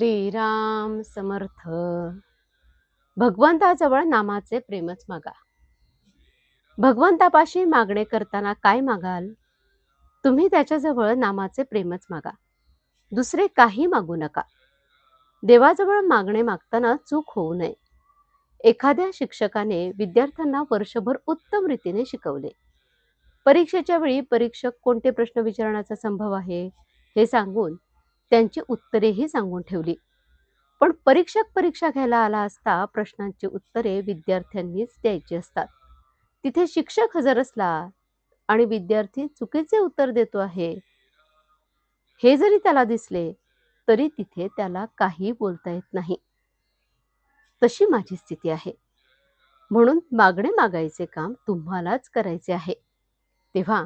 श्रीराम समर्थ. भगवंताजवळ नामाचे प्रेमच मागा. भगवंतापाशी मागणे करताना काय मागाल? तुम्ही त्याच्याजवळ नामाचे प्रेमच मागा. दुसरे काही मागू नका. देवाजवळ मागणे मागताना चूक होऊ नये. एखाद्या शिक्षकाने विद्यार्थ्यांना वर्षभर उत्तम रीतीने शिकवले. परीक्षेच्या वेळी परीक्षक कोणते प्रश्न विचारण्याचा संभव आहे हे सांगून त्यांची उत्तरेही सांगून ठेवली. पण परीक्षक परीक्षा घ्यायला आला असता प्रश्नांची उत्तरे विद्यार्थ्यांनीच द्यायची असतात. तिथे शिक्षक हजर असला आणि विद्यार्थी चुकीचे उत्तर देतो आहे हे जरी त्याला दिसले तरी तिथे त्याला काही बोलता येत नाही. तशी माझी स्थिती आहे. म्हणून मागणे मागायचे काम तुम्हालाच करायचे आहे. तेव्हा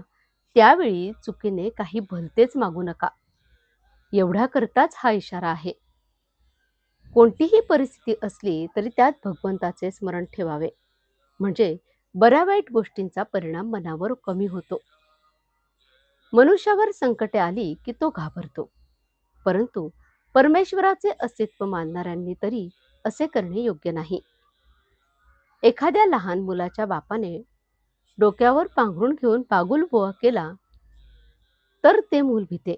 त्यावेळी चुकीने काही भलतेच मागू नका. एवढ्याकरताच हा इशारा आहे. कोणतीही परिस्थिती असली तरी त्यात भगवंताचे स्मरण ठेवावे. म्हणजे बऱ्या वाईट गोष्टींचा परिणाम मनावर कमी होतो. मनुष्यावर संकटे आली की तो घाबरतो. परंतु परमेश्वराचे अस्तित्व मानणाऱ्यांनी तरी असे करणे योग्य नाही. एखाद्या लहान मुलाच्या बापाने डोक्यावर पांघरुण घेऊन बागुलबुवा केला तर ते मूल भिते.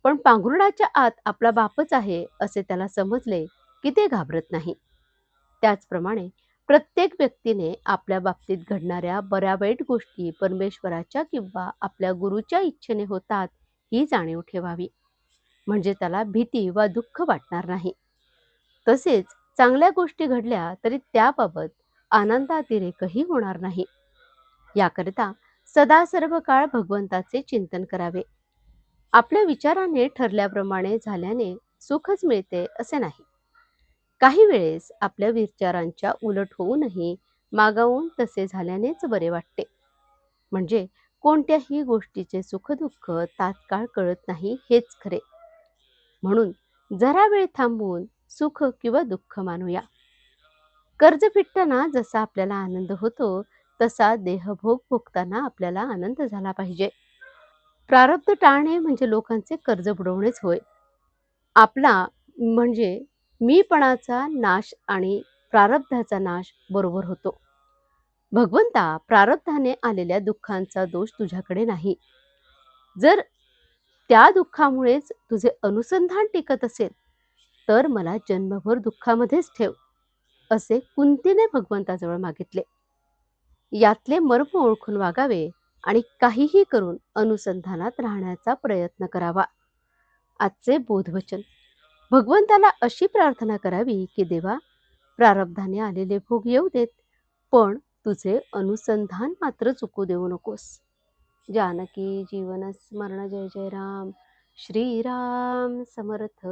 पण पांघरुणाच्या आत आपला बापच आहे असे त्याला समजले की ते घाबरत नाही. त्याचप्रमाणे प्रत्येक व्यक्तीने आपल्या बाबतीत घडणाऱ्या बऱ्या वाईट गोष्टी परमेश्वराच्या किंवा आपल्या गुरुच्या इच्छेने होतात ही जाणीव ठेवावी. म्हणजे त्याला भीती वा दुःख वाटणार नाही. तसेच चांगल्या गोष्टी घडल्या तरी त्याबाबत आनंदातिरेकही होणार नाही. याकरिता सदा सर्व काळ भगवंताचे चिंतन करावे. आपल्या विचाराने ठरल्याप्रमाणे झाल्याने सुखच मिळते असे नाही. काही वेळेस आपल्या विचारांच्या उलट होऊनही मागावून तसे झाल्यानेच बरे वाटते. म्हणजे कोणत्याही गोष्टीचे सुखदुःख तात्काळ कळत नाही हेच खरे. म्हणून जरा वेळ थांबून सुख किंवा दुःख मानूया. कर्ज फिटताना जसा आपल्याला आनंद होतो तसा देहभोग भोगताना आपल्याला आनंद झाला पाहिजे. प्रारब्ध टाळणे म्हणजे लोकांचे कर्ज बुडवणेच होय. आपला म्हणजे मीपणाचा नाश आणि प्रारब्धाचा नाश बरोबर होतो. भगवंता, प्रारब्धाने आलेल्या दुःखांचा दोष तुझ्याकडे नाही. जर त्या दुःखामुळेच तुझे अनुसंधान टिकत असेल तर मला जन्मभर दुःखामध्येच ठेव असे कुंतीने भगवंताजवळ मागितले. यातले मर्म ओळखून वागावे आणि काहीही करून अनुसंधानात राहण्याचा प्रयत्न करावा. आजचे बोधवचन. भगवंताला अशी प्रार्थना करावी की देवा, प्रारब्धाने आलेले भोग येऊ देत, पण तुझे अनुसंधान मात्र चुकू देऊ नकोस. जानकी जीवन स्मरण. जय जय राम. श्रीराम समर्थ.